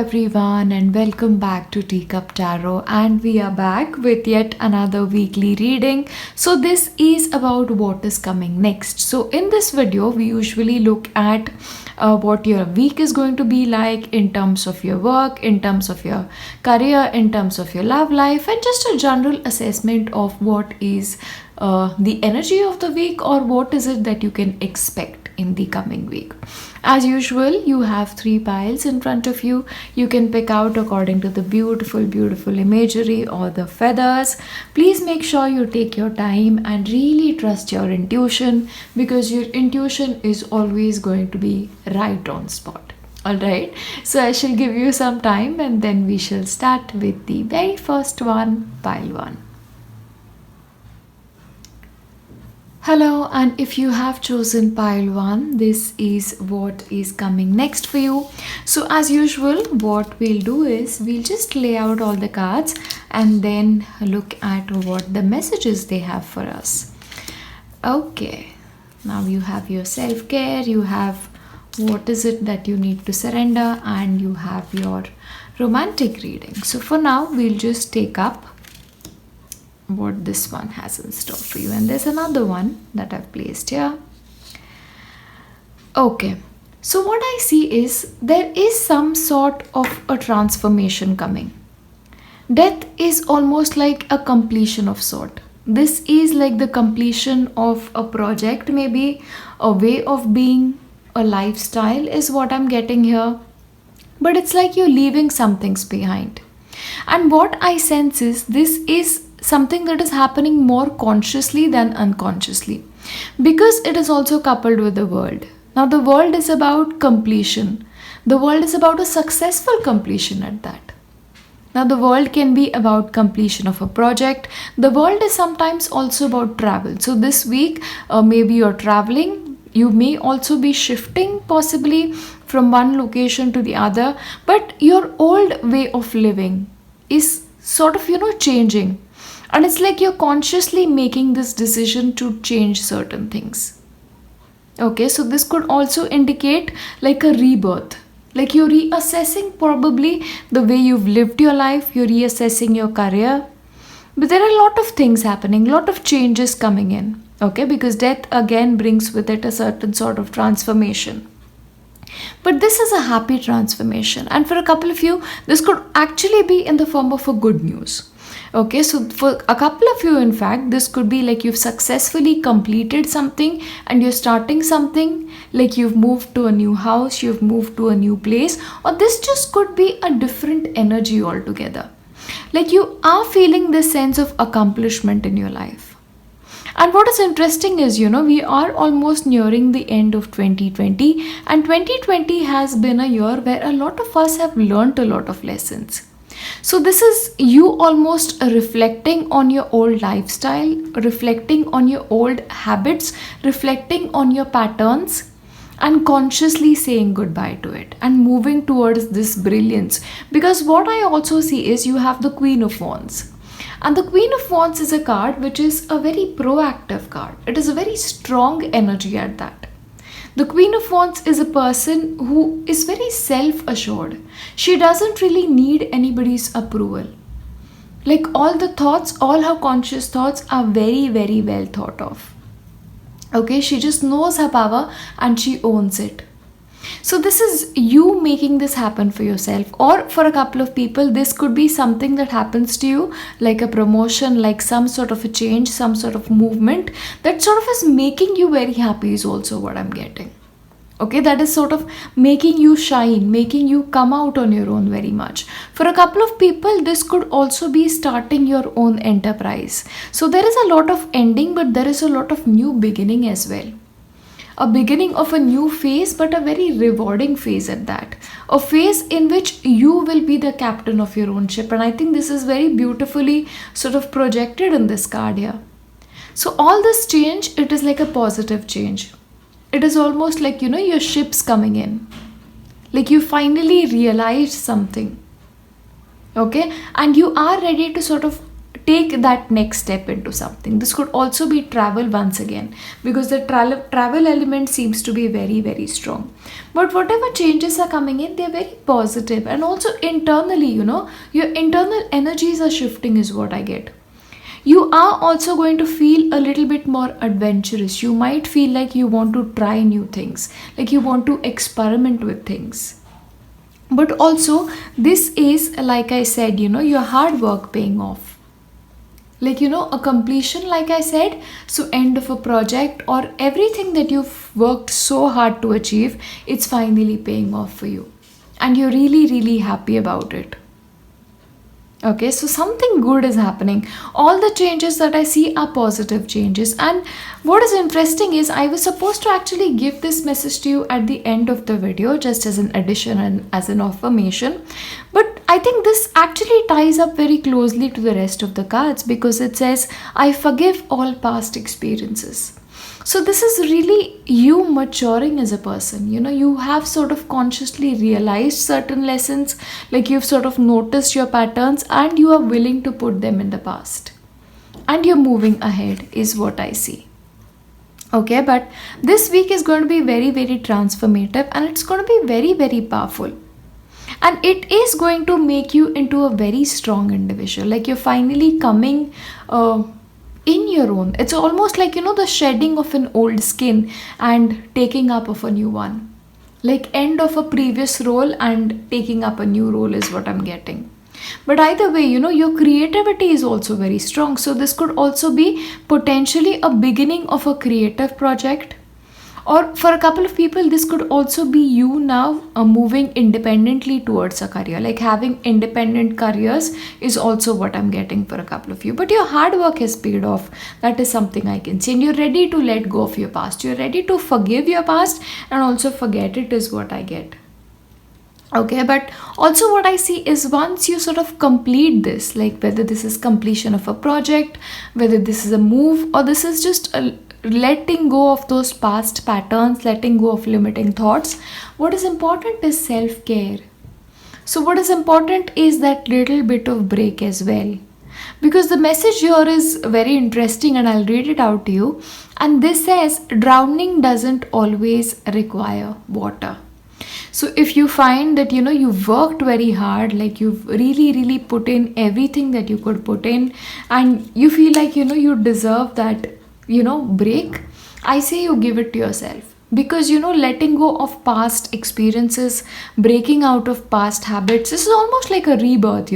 everyone, and welcome back to Teacup Tarot. And we are back with yet another weekly reading. So, this is about what is coming next. So, in this video, we usually look at what your week is going to be like in terms of your work, in terms of your career, in terms of your love life, and just a general assessment of what is the energy of the week or what is it that you can expect in the coming week. As usual, you have 3 piles in front of you. You can pick out according to the beautiful imagery or the feathers. Please make sure you take your time and really trust your intuition, because your intuition is always going to be right on spot. Alright, so I shall give you some time and then we shall start with the very first one, pile 1. Hello, and if you have chosen pile 1, this is what is coming next for you. So as usual, what we'll do is we'll just lay out all the cards and then look at what the messages they have for us. Okay, now you have your self-care, you have what is it that you need to surrender, and you have your romantic reading. So for now, we'll just take up what this one has in store for you, and there's another one that I've placed here. Okay, so what I see is there is some sort of a transformation coming. Death is almost like a completion of sort. This is like the completion of a project, maybe a way of being, a lifestyle is what I'm getting here, but it's like you're leaving some things behind. And what I sense is this is something that is happening more consciously than unconsciously, because it is also coupled with the world. Now the world is about completion. The world is about a successful completion at that. Now the world can be about completion of a project. The world is sometimes also about travel. So this week, maybe you're traveling. You may also be shifting possibly from one location to the other, but your old way of living is sort of, changing. And it's like you're consciously making this decision to change certain things. Okay, so this could also indicate like a rebirth. Like you're reassessing probably the way you've lived your life, you're reassessing your career. But there are a lot of things happening, a lot of changes coming in. Okay, because death again brings with it a certain sort of transformation. But this is a happy transformation. And for a couple of you, this could actually be in the form of a good news. Okay, so for a couple of you, in fact, this could be like you've successfully completed something and you're starting something, like you've moved to a new house, you've moved to a new place, or this just could be a different energy altogether. Like you are feeling this sense of accomplishment in your life. And what is interesting is, we are almost nearing the end of 2020, and 2020 has been a year where a lot of us have learned a lot of lessons. So this is you almost reflecting on your old lifestyle, reflecting on your old habits, reflecting on your patterns, and consciously saying goodbye to it and moving towards this brilliance. Because what I also see is you have the Queen of Wands. And the Queen of Wands is a card which is a very proactive card. It is a very strong energy at that. The Queen of Wands is a person who is very self-assured. She doesn't really need anybody's approval. Like all the thoughts, all her conscious thoughts are very well thought of. Okay, she just knows her power and she owns it. So this is you making this happen for yourself, or for a couple of people, this could be something that happens to you, like a promotion, like some sort of a change, some sort of movement that sort of is making you very happy is also what I'm getting. Okay, that is sort of making you shine, making you come out on your own very much. For a couple of people, this could also be starting your own enterprise. So there is a lot of ending, but there is a lot of new beginning as well. A beginning of a new phase, but a very rewarding phase at that. A phase in which you will be the captain of your own ship. And I think this is very beautifully sort of projected in this card here. So all this change, it is like a positive change. It is almost like, your ship's coming in. Like you finally realized something. Okay? And you are ready to sort of take that next step into something. This could also be travel once again, because the travel element seems to be very, very strong. But whatever changes are coming in, they're very positive. And also internally, your internal energies are shifting, is what I get. You are also going to feel a little bit more adventurous. You might feel like you want to try new things, like you want to experiment with things. But also, this is, like I said, your hard work paying off. Like, a completion, like I said, so end of a project or everything that you've worked so hard to achieve, it's finally paying off for you. And you're really, really happy about it. Okay, so something good is happening. All the changes that I see are positive changes. And what is interesting is I was supposed to actually give this message to you at the end of the video, just as an addition and as an affirmation. But I think this actually ties up very closely to the rest of the cards, because it says, I forgive all past experiences. So this is really you maturing as a person. You have sort of consciously realized certain lessons, like you've sort of noticed your patterns and you are willing to put them in the past. And you're moving ahead, is what I see. Okay, but this week is going to be very, very transformative, and it's going to be very, very powerful. And it is going to make you into a very strong individual. Like you're finally coming in your own. It's almost like, the shedding of an old skin and taking up of a new one. Like end of a previous role and taking up a new role is what I'm getting. But either way, your creativity is also very strong. So this could also be potentially a beginning of a creative project. Or for a couple of people, this could also be you now moving independently towards a career. Like having independent careers is also what I'm getting for a couple of you. But your hard work has paid off. That is something I can see. And you're ready to let go of your past. You're ready to forgive your past and also forget it, is what I get. Okay, but also what I see is once you sort of complete this, like whether this is completion of a project, whether this is a move, or this is just a letting go of those past patterns, letting go of limiting thoughts, what is important is self-care. So what is important is that little bit of break as well. Because the message here is very interesting, and I'll read it out to you. And this says, drowning doesn't always require water. So if you find that, you've worked very hard, like you've really, really put in everything that you could put in, and you feel like, you deserve that, break, I say you give it to yourself. Because, letting go of past experiences, breaking out of past habits, this is almost like a rebirth,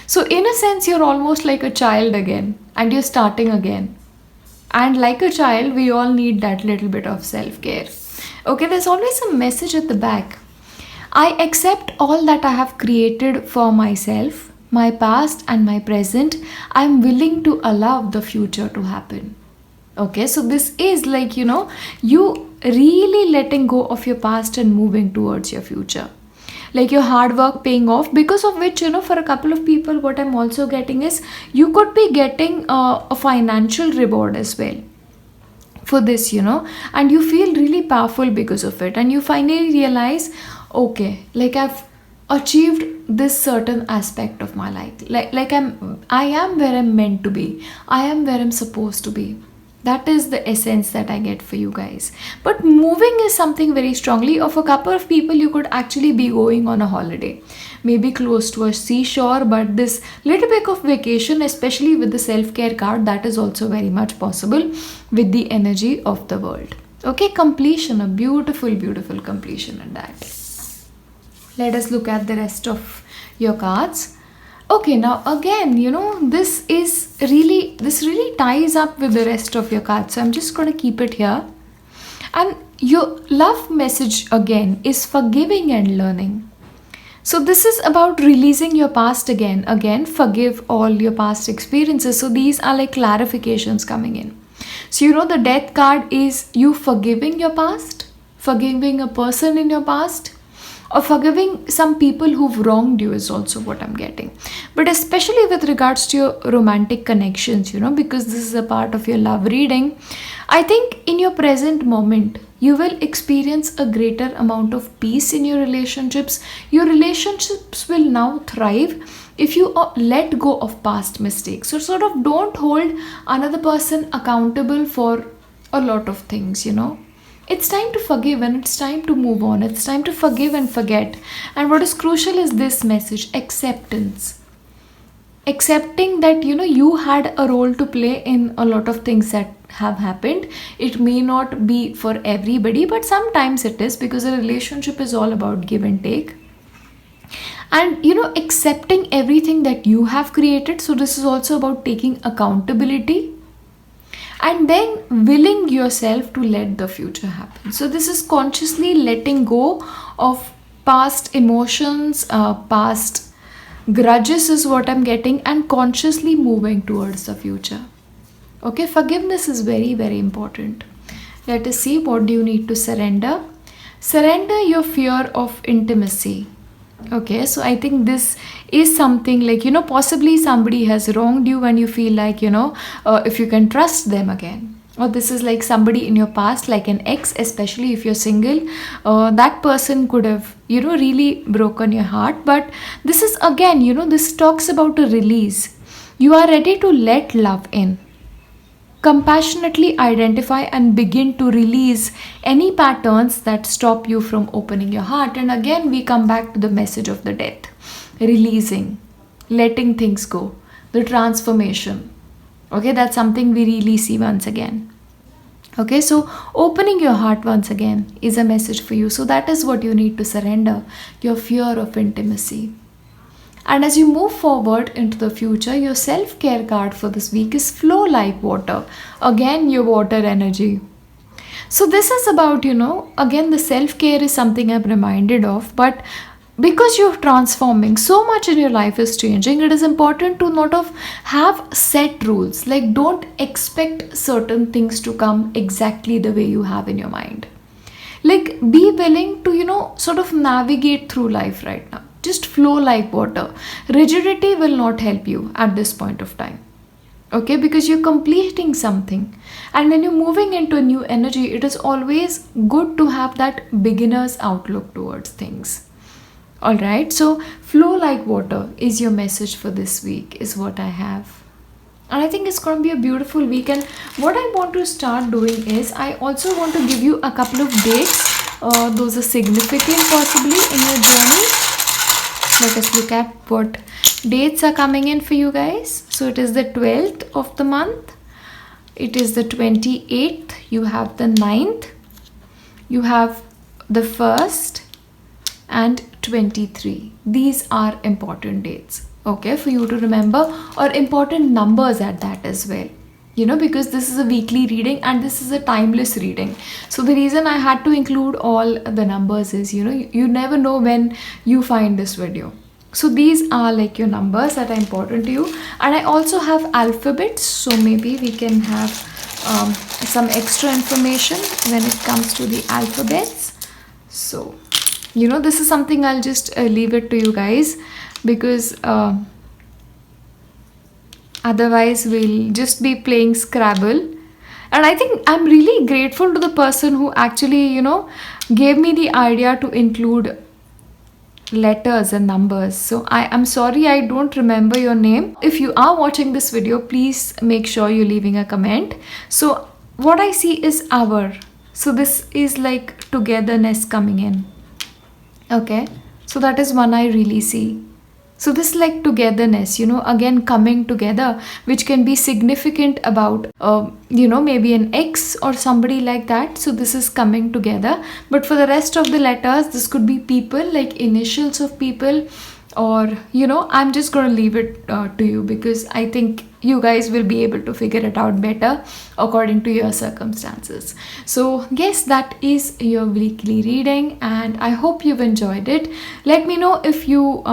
So in a sense, you're almost like a child again, and you're starting again. And like a child, we all need that little bit of self-care. Okay, there's always a message at the back. I accept all that I have created for myself, my past and my present. I'm willing to allow the future to happen. Okay, so this is like, you really letting go of your past and moving towards your future. Like your hard work paying off, because of which, for a couple of people, what I'm also getting is you could be getting a financial reward as well for this, and you feel really powerful because of it. And you finally realize, okay, like I've achieved this certain aspect of my life. Like I am where I'm meant to be. I am where I'm supposed to be. That is the essence that I get for you guys. But moving is something very strongly. Of a couple of people, you could actually be going on a holiday, maybe close to a seashore, but this little bit of vacation, especially with the self-care card, that is also very much possible with the energy of the world. Okay, completion, a beautiful, beautiful completion in that. Let us look at the rest of your cards. Okay, now again, this really ties up with the rest of your cards. So I'm just going to keep it here. And your love message again is forgiving and learning. So this is about releasing your past again, forgive all your past experiences. So these are like clarifications coming in. So the death card is you forgiving your past, forgiving a person in your past, or forgiving some people who've wronged you is also what I'm getting. But especially with regards to your romantic connections, because this is a part of your love reading, I think in your present moment, You will experience a greater amount of peace in your relationships. Your relationships will now thrive if you let go of past mistakes. So sort of don't hold another person accountable for a lot of things, It's time to forgive and it's time to move on. It's time to forgive and forget. And what is crucial is this message: acceptance. Accepting that you had a role to play in a lot of things that have happened. It may not be for everybody, but sometimes it is, because a relationship is all about give and take. And accepting everything that you have created. So this is also about taking accountability, and then willing yourself to let the future happen. So this is consciously letting go of past emotions, past grudges is what I'm getting, and consciously moving towards the future. Okay, forgiveness is very, very important. Let us see, what do you need to surrender? Surrender your fear of intimacy. Okay, so I think this is something like, possibly somebody has wronged you and you feel like, if you can trust them again. Or this is like somebody in your past, like an ex, especially if you're single. That person could have, really broken your heart. But this is again, this talks about a release. You are ready to let love in. Compassionately identify and begin to release any patterns that stop you from opening your heart. And again, we come back to the message of the death. Releasing, letting things go, the transformation. Okay, that's something we really see once again. Okay, so opening your heart once again is a message for you. So that is what you need to surrender, your fear of intimacy. And as you move forward into the future, your self-care card for this week is flow like water. Again, your water energy. So this is about, again, the self-care is something I'm reminded of, but because you're transforming, so much in your life is changing, it is important to not have set rules. Like, don't expect certain things to come exactly the way you have in your mind. Like, be willing to, sort of navigate through life right now. Just flow like water. Rigidity will not help you at this point of time. Okay, because you're completing something. And when you're moving into a new energy, it is always good to have that beginner's outlook towards things. Alright, so flow like water is your message for this week, is what I have. And I think it's going to be a beautiful week. And what I want to start doing is, I also want to give you a couple of dates. Those are significant possibly in your journey. Let us look at what dates are coming in for you guys. So it is the 12th of the month. It is the 28th. You have the 9th. You have the 1st and 23. These are important dates, okay, for you to remember, or important numbers at that as well. Because this is a weekly reading and this is a timeless reading. So the reason I had to include all the numbers is, you never know when you find this video. So these are like your numbers that are important to you. And I also have alphabets. So maybe we can have some extra information when it comes to the alphabets. So, this is something I'll just leave it to you guys, because otherwise we'll just be playing Scrabble. And I think I'm really grateful to the person who actually, gave me the idea to include letters and numbers. So I am sorry I don't remember your name. If you are watching this video, please make sure you're leaving a comment. So what I see is hour. So this is like togetherness coming in. Okay, so that is one I really see. So this is like togetherness, again coming together, which can be significant about, maybe an ex or somebody like that. So this is coming together. But for the rest of the letters, this could be people, like initials of people, or, I'm just going to leave it to you, because I think you guys will be able to figure it out better according to your circumstances. So yes, that is your weekly reading, and I hope you've enjoyed it. Let me know if you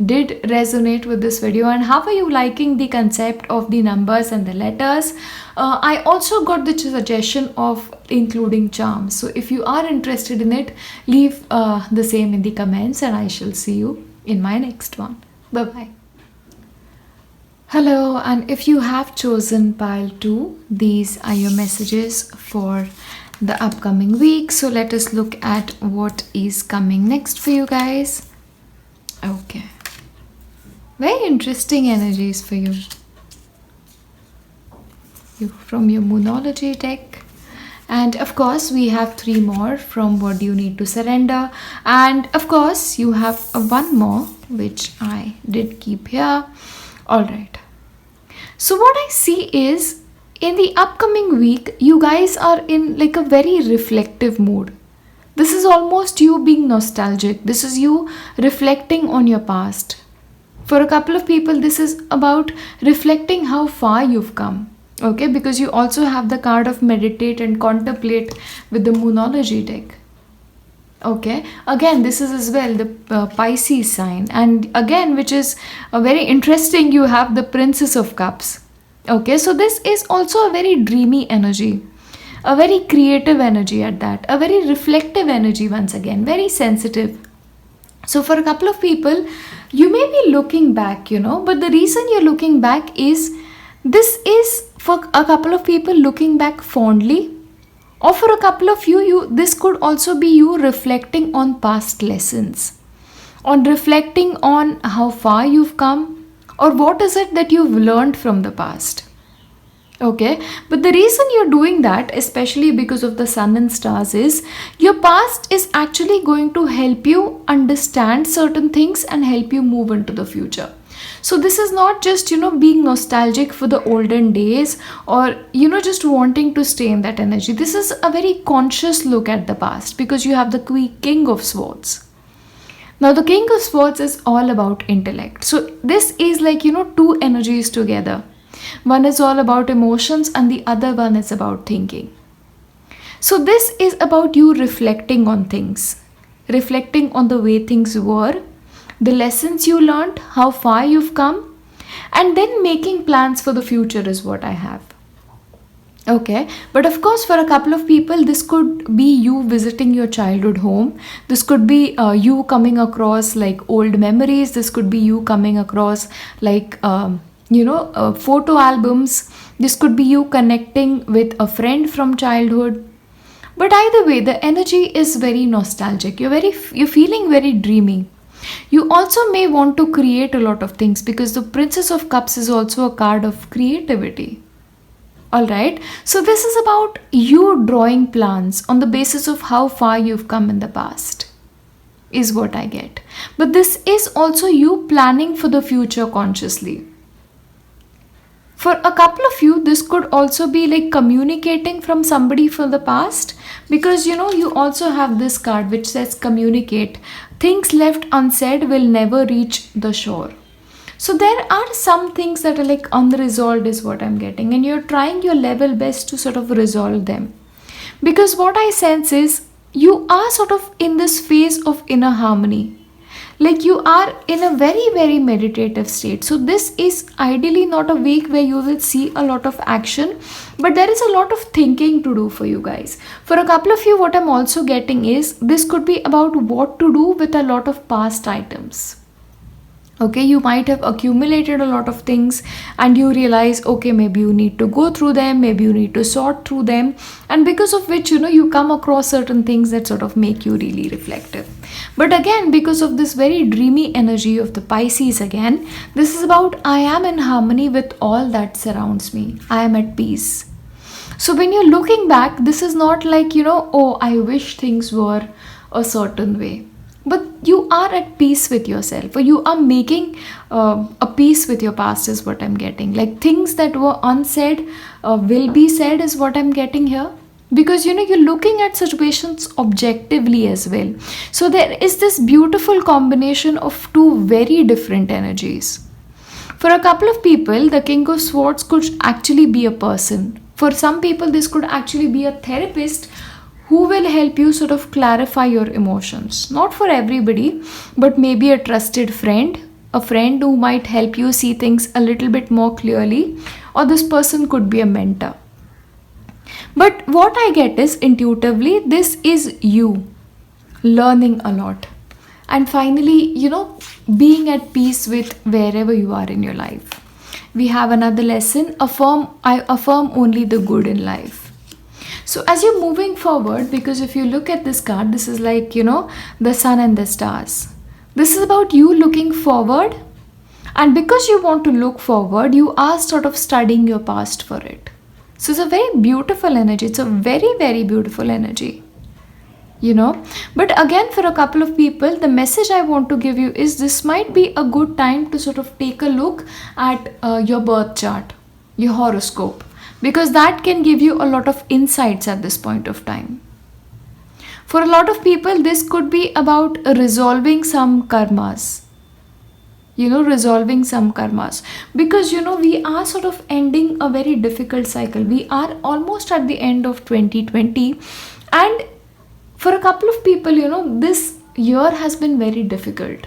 did resonate with this video, and how are you liking the concept of the numbers and the letters. I also got the suggestion of including charms. So if you are interested in it, leave the same in the comments, and I shall see you in my next one. Bye bye. Hello, and if you have chosen pile 2, these are your messages for the upcoming week. So let us look at what is coming next for you guys. Okay. Very interesting energies for you. From your Moonology deck. And of course, we have 3 more from What Do You Need to Surrender. And of course, you have one more, which I did keep here. Alright. So what I see is, in the upcoming week, you guys are in like a very reflective mood. This is almost you being nostalgic. This is you reflecting on your past. For a couple of people, this is about reflecting how far you've come. Okay, because you also have the card of meditate and contemplate with the Moonology deck. Okay, again, this is as well the Pisces sign, and again, which is very interesting, you have the Princess of Cups. Okay, so this is also a very dreamy energy, a very creative energy at that, a very reflective energy once again, very sensitive. So for a couple of people, you may be looking back, but the reason you're looking back is, this is for a couple of people looking back fondly, or for a couple of you, this could also be you reflecting on past lessons, on reflecting on how far you've come, or what is it that you've learned from the past. Okay, but the reason you're doing that, especially because of the sun and stars, is your past is actually going to help you understand certain things and help you move into the future. So this is not just, being nostalgic for the olden days, or, just wanting to stay in that energy. This is a very conscious look at the past, because you have the King of Swords. Now the King of Swords is all about intellect. So this is like, 2 energies together. One is all about emotions and the other one is about thinking. So this is about you reflecting on things, reflecting on the way things were, the lessons you learned, how far you've come, and then making plans for the future is what I have. Okay, but of course, for a couple of people, this could be you visiting your childhood home. This could be you coming across like old memories. This could be you coming across like, photo albums. This could be you connecting with a friend from childhood. But either way, the energy is very nostalgic. You're feeling very dreamy. You also may want to create a lot of things, because the Princess of Cups is also a card of creativity. Alright, so this is about you drawing plans on the basis of how far you've come in the past, is what I get. But this is also you planning for the future consciously. For a couple of you, this could also be like communicating from somebody from the past, because you also have this card which says communicate. Things left unsaid will never reach the shore. So there are some things that are like unresolved is what I'm getting, and you're trying your level best to sort of resolve them. Because what I sense is you are sort of in this phase of inner harmony. Like you are in a very, very meditative state. So this is ideally not a week where you will see a lot of action, but there is a lot of thinking to do for you guys. For a couple of you, what I'm also getting is this could be about what to do with a lot of past items. Okay, you might have accumulated a lot of things and you realize, okay, maybe you need to go through them, maybe you need to sort through them, and because of which, you come across certain things that sort of make you really reflective. But again, because of this very dreamy energy of the Pisces again, this is about I am in harmony with all that surrounds me. I am at peace. So when you're looking back, this is not like, oh, I wish things were a certain way. But you are at peace with yourself, or you are making a peace with your past is what I'm getting. Like things that were unsaid will be said is what I'm getting here. Because you're looking at situations objectively as well. So there is this beautiful combination of 2 very different energies. For a couple of people, the King of Swords could actually be a person. For some people, this could actually be a therapist who will help you sort of clarify your emotions. Not for everybody, but maybe a trusted friend, a friend who might help you see things a little bit more clearly, or this person could be a mentor. But what I get is intuitively, this is you learning a lot. And finally, being at peace with wherever you are in your life. We have another lesson, I affirm only the good in life. So So as you're moving forward, because if you look at this card, this is like, the sun and the stars. This is about you looking forward. And because you want to look forward, you are sort of studying your past for it. So it's a very beautiful energy. It's a very, very beautiful energy. But again, for a couple of people, the message I want to give you is this might be a good time to sort of take a look at your birth chart, your horoscope, because that can give you a lot of insights at this point of time. For a lot of people, this could be about resolving some karmas. Resolving some karmas, because we are sort of ending a very difficult cycle. We are almost at the end of 2020, and for a couple of people, this year has been very difficult,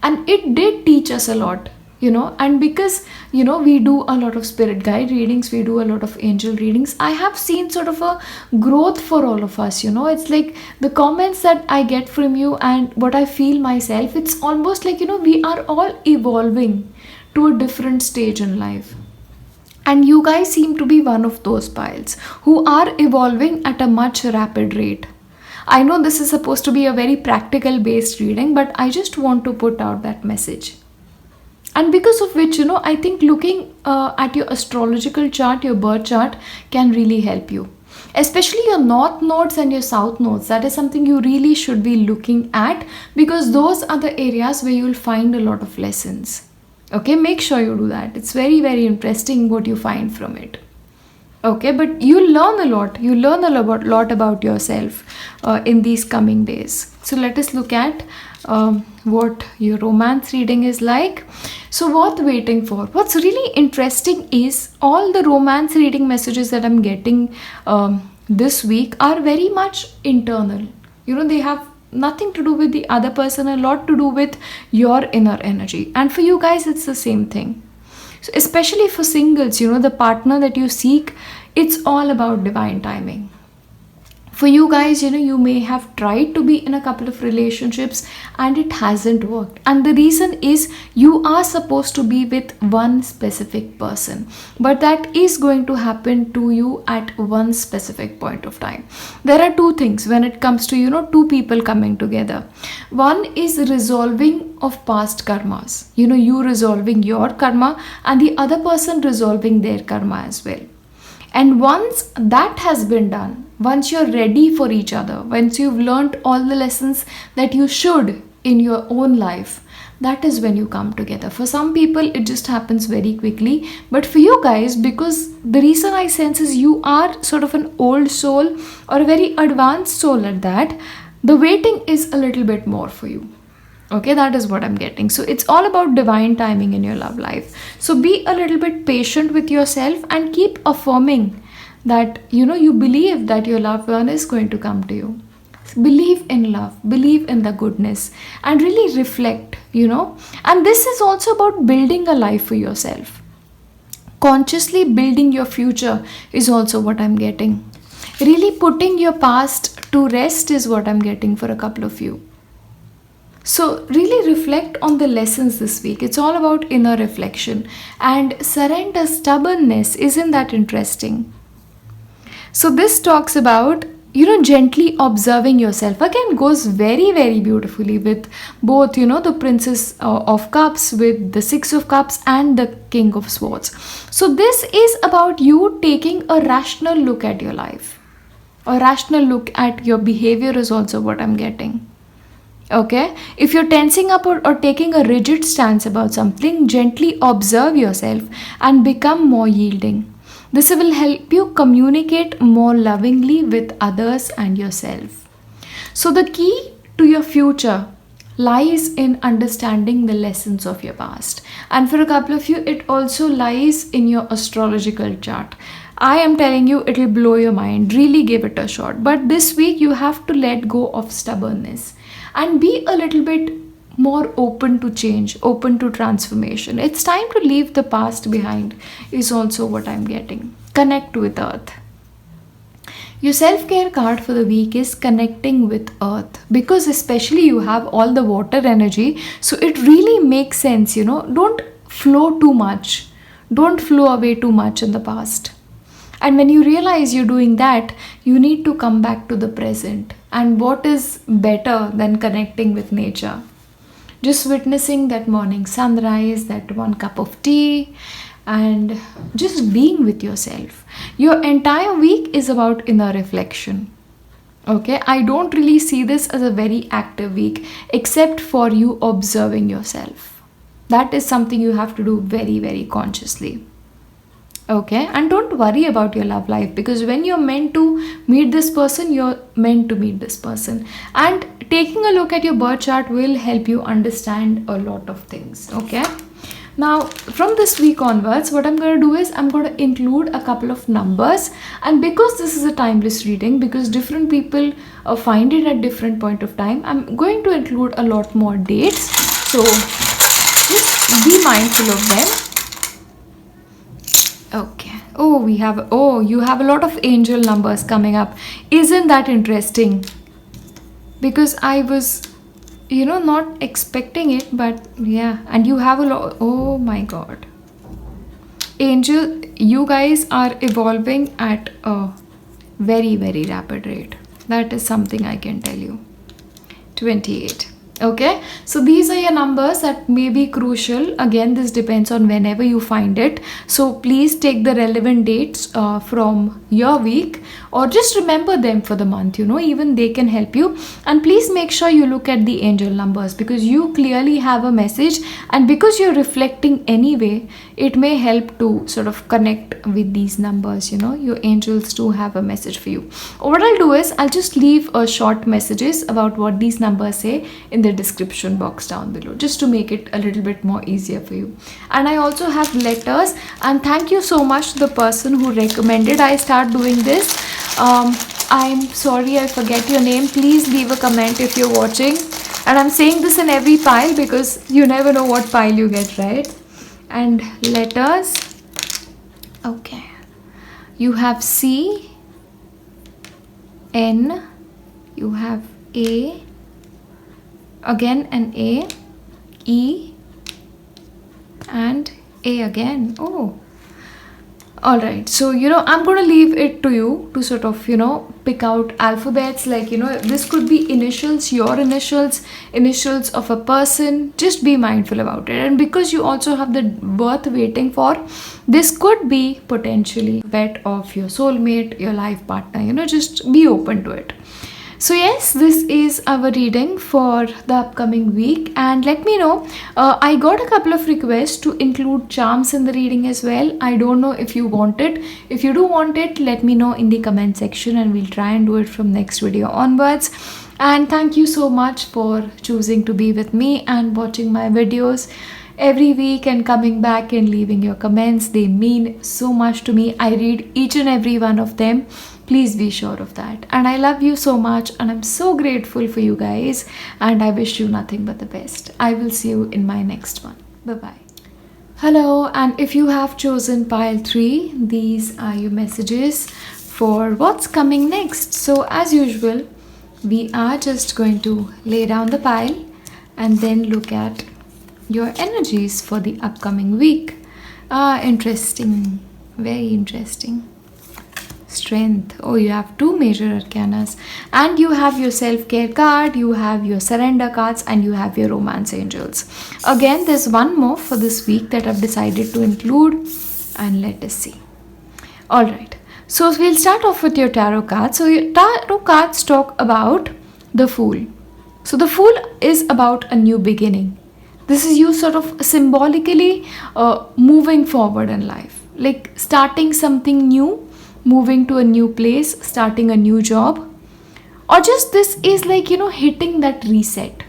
and it did teach us a lot, and because we do a lot of spirit guide readings, we do a lot of angel readings. I have seen sort of a growth for all of us. It's like the comments that I get from you and what I feel myself, it's almost like we are all evolving to a different stage in life. And you guys seem to be one of those piles who are evolving at a much rapid rate. I know this is supposed to be a very practical based reading, but I just want to put out that message. And because of which, I think looking at your astrological chart, your birth chart, can really help you. Especially your north nodes and your south nodes. That is something you really should be looking at, because those are the areas where you will find a lot of lessons. Okay, make sure you do that. It's very, very interesting what you find from it. Okay, but you learn a lot. You learn a lot about yourself in these coming days. So let us look at what your romance reading is like. So worth waiting for. What's really interesting is all the romance reading messages that I'm getting this week are very much internal. They have nothing to do with the other person, a lot to do with your inner energy. And for you guys, it's the same thing. So especially for singles, the partner that you seek, it's all about divine timing. For you guys, you may have tried to be in a couple of relationships and it hasn't worked. And the reason is you are supposed to be with one specific person. But that is going to happen to you at one specific point of time. There are two things when it comes to, two people coming together. One is resolving of past karmas. You resolving your karma and the other person resolving their karma as well. And once that has been done, once you're ready for each other, once you've learned all the lessons that you should in your own life, that is when you come together. For some people, it just happens very quickly. But for you guys, because the reason I sense is you are sort of an old soul or a very advanced soul at that, the waiting is a little bit more for you. Okay, that is what I'm getting. So it's all about divine timing in your love life. So be a little bit patient with yourself and keep affirming that, you believe that your loved one is going to come to you. Believe in love, believe in the goodness, and really reflect, And this is also about building a life for yourself. Consciously building your future is also what I'm getting. Really putting your past to rest is what I'm getting for a couple of you. So really reflect on the lessons this week. It's all about inner reflection. And surrender stubbornness. Isn't that interesting? So this talks about, gently observing yourself. Again, goes very, very beautifully with both, the Princess of Cups, with the Six of Cups and the King of Swords. So this is about you taking a rational look at your life. A rational look at your behavior is also what I'm getting. Okay, if you're tensing up or taking a rigid stance about something, gently observe yourself and become more yielding. This will help you communicate more lovingly with others and yourself. So the key to your future lies in understanding the lessons of your past. And for a couple of you, it also lies in your astrological chart. I am telling you, it will blow your mind. Really give it a shot. But this week, you have to let go of stubbornness and be a little bit more open to change, open to transformation. It's time to leave the past behind is also what I'm getting. Connect with Earth. Your self-care card for the week is connecting with Earth, because especially you have all the water energy. So it really makes sense, don't flow too much. Don't flow away too much in the past. And when you realize you're doing that, you need to come back to the present. And what is better than connecting with nature? Just witnessing that morning sunrise, that one cup of tea, and just being with yourself. Your entire week is about inner reflection. Okay, I don't really see this as a very active week except for you observing yourself. That is something you have to do very, very consciously. Okay, and don't worry about your love life, because when you're meant to meet this person, you're meant to meet this person. And taking a look at your birth chart will help you understand a lot of things. Okay, now from this week onwards, what I'm going to do is I'm going to include a couple of numbers. And because this is a timeless reading, because different people find it at different point of time, I'm going to include a lot more dates. So just be mindful of them. Okay. Oh, you have a lot of angel numbers coming up. Isn't that interesting? Because I was, not expecting it, but yeah. And you have a lot. Oh my God. Angel, you guys are evolving at a very, very rapid rate. That is something I can tell you. 28. Okay, so these are your numbers that may be crucial. Again, this depends on whenever you find it. So please take the relevant dates from your week, or just remember them for the month. Even they can help you. And please make sure you look at the angel numbers, because you clearly have a message, and because you're reflecting anyway, it may help to sort of connect with these numbers. Your angels do have a message for you. What I'll do is I'll just leave a short messages about what these numbers say in the description box down below, just to make it a little bit more easier for you. And I also have letters, and thank you so much to the person who recommended I start doing this. I'm sorry I forget your name. Please leave a comment if you're watching. And I'm saying this in every pile because you never know what pile you get, right? And letters. Okay, you have C, N, you have A, again an A, E, and A again. Oh, all right. So I'm going to leave it to you to sort of pick out alphabets, like this could be initials, your initials of a person. Just be mindful about it. And because you also have the birth waiting for, this could be potentially pet of your soulmate, your life partner. Just be open to it. So yes, this is our reading for the upcoming week, and let me know. I got a couple of requests to include charms in the reading as well. I don't know if you want it. If you do want it, let me know in the comment section, and we'll try and do it from next video onwards. And thank you so much for choosing to be with me and watching my videos every week and coming back and leaving your comments. They mean so much to me. I read each and every one of them. Please be sure of that. And I love you so much, and I'm so grateful for you guys, and I wish you nothing but the best. I will see you in my next one. Bye-bye. Hello, and if you have chosen pile 3, these are your messages for what's coming next. So as usual, we are just going to lay down the pile and then look at your energies for the upcoming week. Interesting. Very interesting. Strength. Oh, you have 2 major arcanas, and you have your self-care card, you have your surrender cards, and you have your romance angels. Again, there's one more for this week that I've decided to include, and let us see. All right, so we'll start off with your tarot cards. So your tarot cards talk about the Fool. So the Fool is about a new beginning. This is you sort of symbolically moving forward in life, like starting something new, moving to a new place, starting a new job, or just this is like hitting that reset,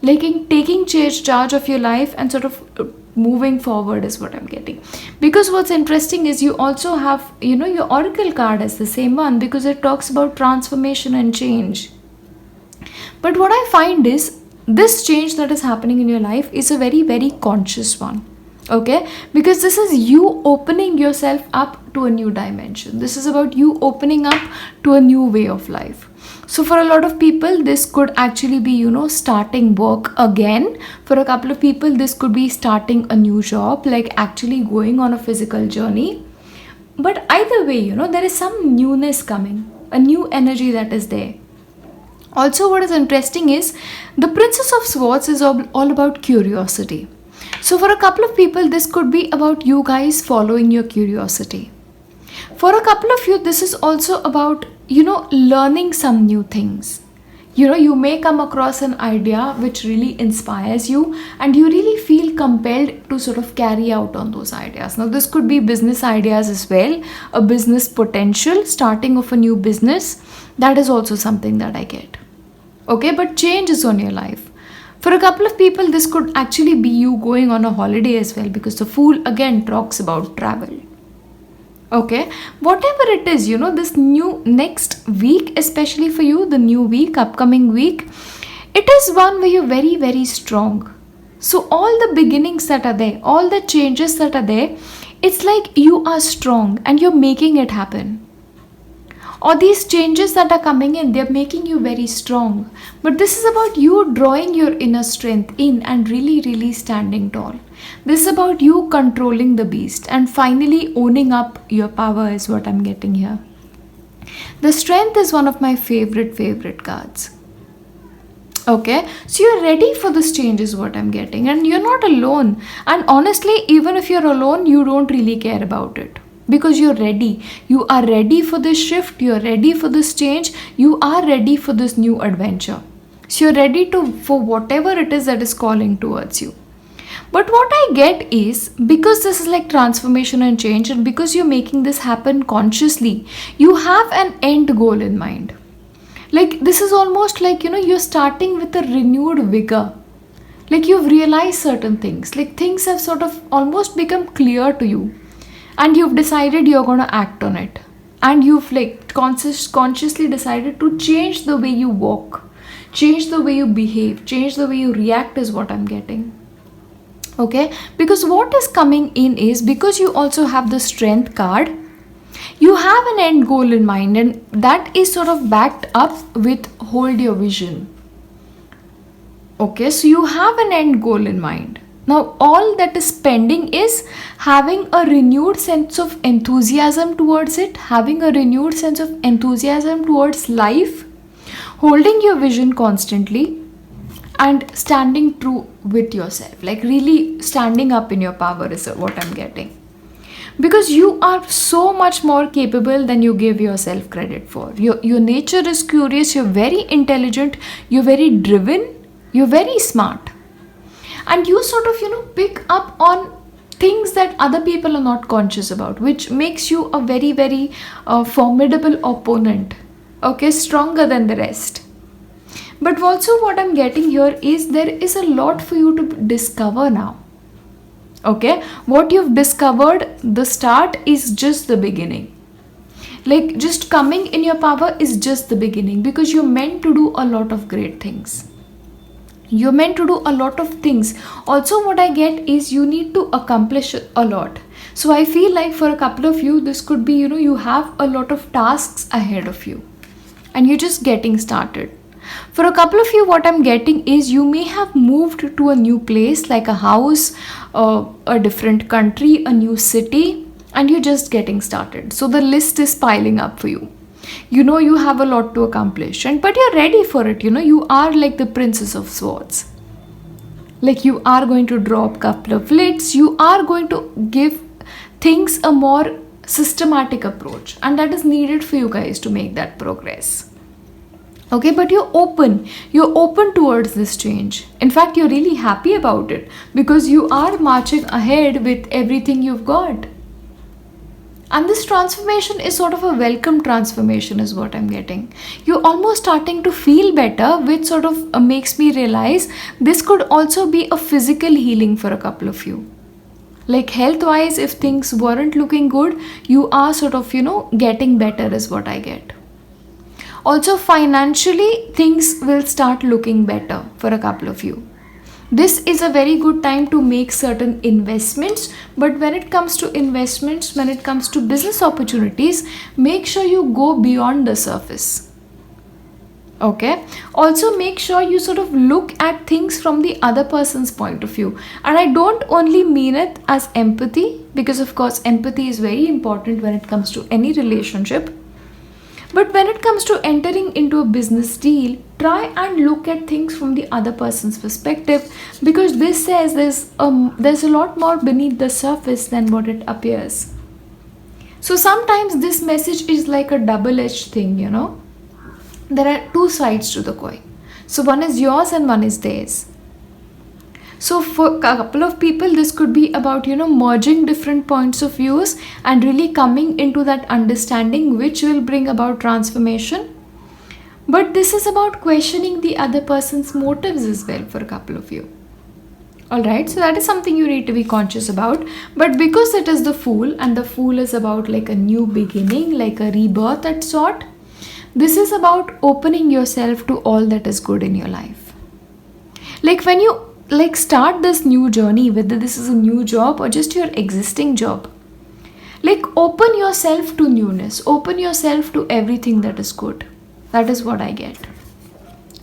like taking charge of your life and sort of moving forward is what I'm getting. Because what's interesting is you also have your oracle card as the same one, because it talks about transformation and change. But what I find is this change that is happening in your life is a very, very conscious one. Okay, because this is you opening yourself up to a new dimension. This is about you opening up to a new way of life. So for a lot of people, this could actually be starting work again. For a couple of people, this could be starting a new job, like actually going on a physical journey. But either way, there is some newness coming, a new energy that is there. Also, what is interesting is the Princess of Swords is all about curiosity. So, for a couple of people, this could be about you guys following your curiosity. For a couple of you, this is also about, learning some new things. You may come across an idea which really inspires you, and you really feel compelled to sort of carry out on those ideas. Now, this could be business ideas as well, a business potential, starting of a new business. That is also something that I get. Okay, but change is on your life. For a couple of people, this could actually be you going on a holiday as well, because the Fool again talks about travel. Okay, whatever it is, this new next week, especially for you, the new week, upcoming week, it is one where you're very, very strong. So all the beginnings that are there, all the changes that are there, it's like you are strong and you're making it happen. Or these changes that are coming in, they're making you very strong. But this is about you drawing your inner strength in and really, really standing tall. This is about you controlling the beast and finally owning up your power is what I'm getting here. The Strength is one of my favorite cards. Okay, so you're ready for this change is what I'm getting, and you're not alone. And honestly, even if you're alone, you don't really care about it. Because you're ready. You are ready for this shift. You're ready for this change. You are ready for this new adventure. So you're ready for whatever it is that is calling towards you. But what I get is, because this is like transformation and change, and because you're making this happen consciously, you have an end goal in mind. Like this is almost like, you're starting with a renewed vigor. Like you've realized certain things. Like things have sort of almost become clear to you. And you've decided you're going to act on it. And you've like consciously decided to change the way you walk, change the way you behave, change the way you react is what I'm getting. Okay, because what is coming in is, because you also have the Strength card, you have an end goal in mind, and that is sort of backed up with hold your vision. Okay, so you have an end goal in mind. Now, all that is pending is having a renewed sense of enthusiasm towards it, having a renewed sense of enthusiasm towards life, holding your vision constantly, and standing true with yourself. Like really standing up in your power is what I'm getting. Because you are so much more capable than you give yourself credit for. Your nature is curious, you're very intelligent, you're very driven, you're very smart. And you sort of, pick up on things that other people are not conscious about, which makes you a very, very formidable opponent. Okay, stronger than the rest. But also what I'm getting here is there is a lot for you to discover now. Okay, what you've discovered, the start is just the beginning. Like just coming in your power is just the beginning, because you're meant to do a lot of great things. You're meant to do a lot of things. Also, what I get is you need to accomplish a lot. So I feel like for a couple of you, this could be, you have a lot of tasks ahead of you and you're just getting started. For a couple of you, what I'm getting is you may have moved to a new place, like a house, a different country, a new city, and you're just getting started. So the list is piling up for you. You have a lot to accomplish, but you're ready for it. You are like the Princess of Swords. Like you are going to drop a couple of lids. You are going to give things a more systematic approach, and that is needed for you guys to make that progress. Okay, but you're open towards this change. In fact, you're really happy about it because you are marching ahead with everything you've got. And this transformation is sort of a welcome transformation is what I'm getting. You're almost starting to feel better, which sort of makes me realize this could also be a physical healing for a couple of you. Like health wise, if things weren't looking good, you are sort of, getting better is what I get. Also financially, things will start looking better for a couple of you. This is a very good time to make certain investments, but when it comes to investments, when it comes to business opportunities, make sure you go beyond the surface. Okay, also make sure you sort of look at things from the other person's point of view. And I don't only mean it as empathy, because of course empathy is very important when it comes to any relationship. But when it comes to entering into a business deal, try and look at things from the other person's perspective, because this says there's a lot more beneath the surface than what it appears. So sometimes this message is like a double-edged thing, you know. There are two sides to the coin. So one is yours and one is theirs. So for a couple of people, this could be about, merging different points of views and really coming into that understanding, which will bring about transformation. But this is about questioning the other person's motives as well for a couple of you. Alright, so that is something you need to be conscious about. But because it is the Fool, and the Fool is about like a new beginning, like a rebirth at sort, this is about opening yourself to all that is good in your life. Like when you start this new journey, whether this is a new job or just your existing job, like open yourself to newness, open yourself to everything that is good. That is what I get.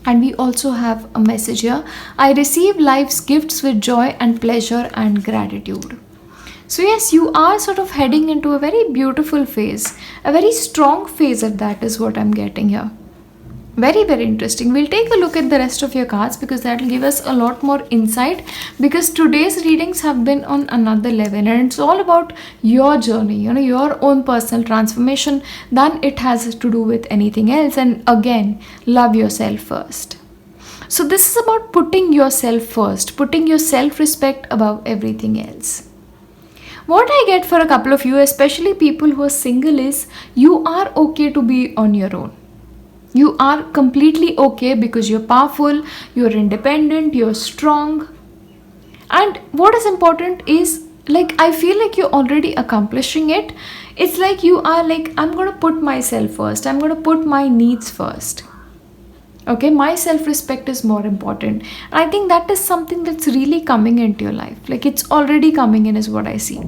And we also have a message here: I receive life's gifts with joy and pleasure and gratitude. So yes, you are sort of heading into a very beautiful phase, a very strong phase at that, is what I'm getting here. Very, very interesting. We'll take a look at the rest of your cards, because that will give us a lot more insight, because today's readings have been on another level and it's all about your journey, your own personal transformation, than it has to do with anything else. And again, love yourself first. So this is about putting yourself first, putting your self-respect above everything else. What I get for a couple of you, especially people who are single, is you are okay to be on your own. You are completely okay because you're powerful, you're independent, you're strong. And what is important is, like, I feel like you're already accomplishing it. It's like you are like, I'm going to put myself first. I'm going to put my needs first. Okay, my self-respect is more important. And I think that is something that's really coming into your life. Like, it's already coming in is what I see.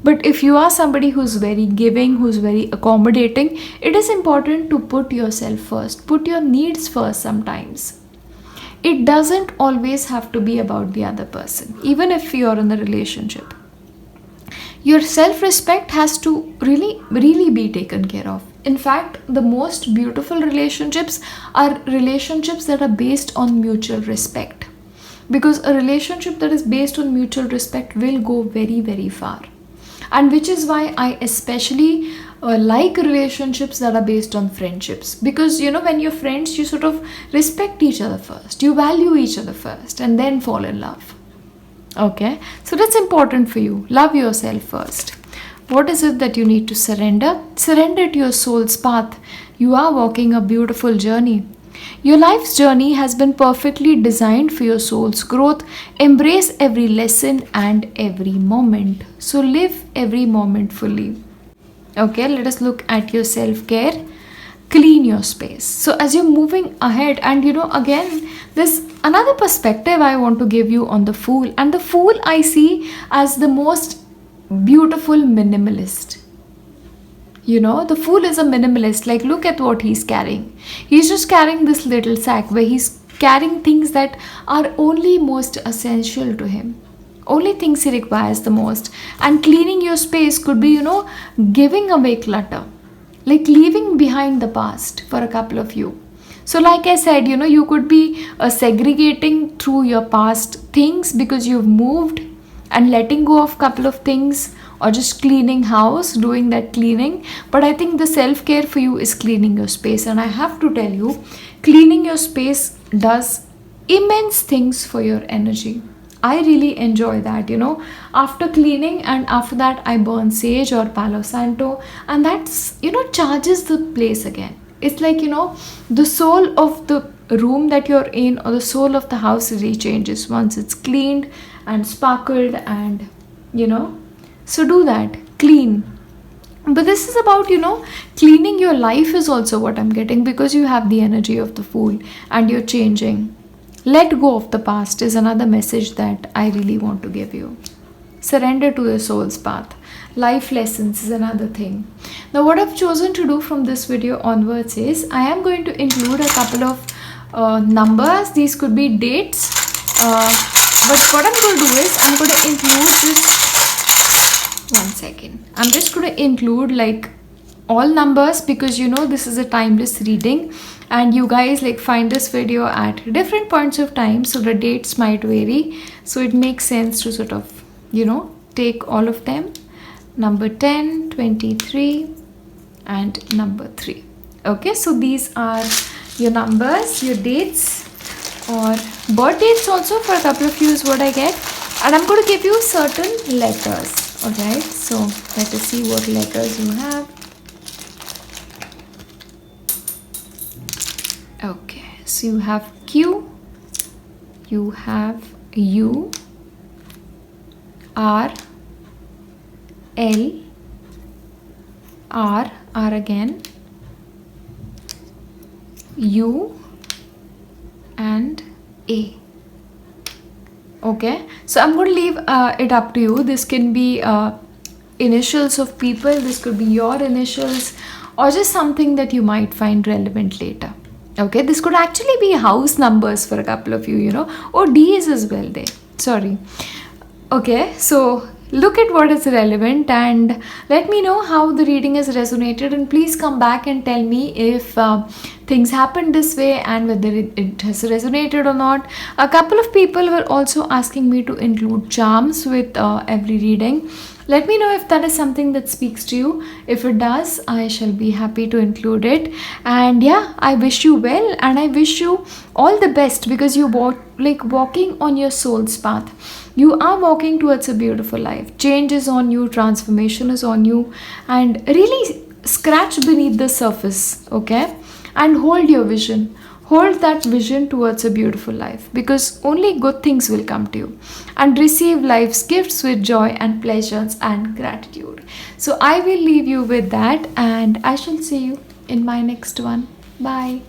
But if you are somebody who's very giving, who's very accommodating, it is important to put yourself first. Put your needs first sometimes. It doesn't always have to be about the other person, even if you're in a relationship. Your self-respect has to really, really be taken care of. In fact, the most beautiful relationships are relationships that are based on mutual respect. Because a relationship that is based on mutual respect will go very, very far. And which is why I especially like relationships that are based on friendships. Because, when you're friends, you sort of respect each other first. You value each other first and then fall in love. Okay, so that's important for you. Love yourself first. What is it that you need to surrender? Surrender to your soul's path. You are walking a beautiful journey. Your life's journey has been perfectly designed for your soul's growth. Embrace every lesson and every moment. So live every moment fully. Okay, let us look at your self-care. Clean your space. So as you're moving ahead, and again, there's another perspective I want to give you on the Fool. And the Fool I see as the most beautiful minimalist. The Fool is a minimalist. Like, look at what he's carrying. He's just carrying this little sack where he's carrying things that are only most essential to him. Only things he requires the most. And cleaning your space could be, giving away clutter. Like leaving behind the past for a couple of you. So like I said, you could be segregating through your past things because you've moved, and letting go of couple of things, or just cleaning house, doing that cleaning. But I think the self-care for you is cleaning your space. And I have to tell you, cleaning your space does immense things for your energy. I really enjoy that, after cleaning, and after that I burn sage or Palo Santo, and that's, charges the place again. It's like, the soul of the room that you're in, or the soul of the house really changes once it's cleaned and sparkled, and, so do that, clean. But this is about, cleaning your life is also what I'm getting, because you have the energy of the Fool and you're changing. Let go of the past is another message that I really want to give you. Surrender to your soul's path. life lessons is another thing. Now what I've chosen to do from this video onwards is I am going to include a couple of numbers. These could be dates, but what I'm going to do is I'm going to include this. One second, I'm just going to include like all numbers, because you know this is a timeless reading and you guys like find this video at different points of time, so the dates might vary, so it makes sense to sort of, you know, take all of them. Number 10, 23 and number 3. Okay, so these are your numbers, your dates, or birth dates also for a couple of you is what I get. And I'm going to give you certain letters. Alright, so let us see what letters you have. Okay, so you have Q, you have U, R, L, R again, U and A. Okay, so I'm going to leave it up to you. This can be initials of people, this could be your initials, or just something that you might find relevant later. Okay, this could actually be house numbers for a couple of you, you know, or D's as well there. Sorry. Okay, so look at what is relevant and let me know how the reading has resonated, and please come back and tell me if things happened this way and whether it has resonated or not. A couple of people were also asking me to include charms with every reading. Let me know if that is something that speaks to you. If it does, I shall be happy to include it. And yeah, I wish you well and I wish you all the best, because you walking on your soul's path. You are walking towards a beautiful life. Change is on you, transformation is on you, and really scratch beneath the surface, okay? And hold your vision. Hold that vision towards a beautiful life, because only good things will come to you, and receive life's gifts with joy and pleasures and gratitude. So I will leave you with that, and I shall see you in my next one. Bye.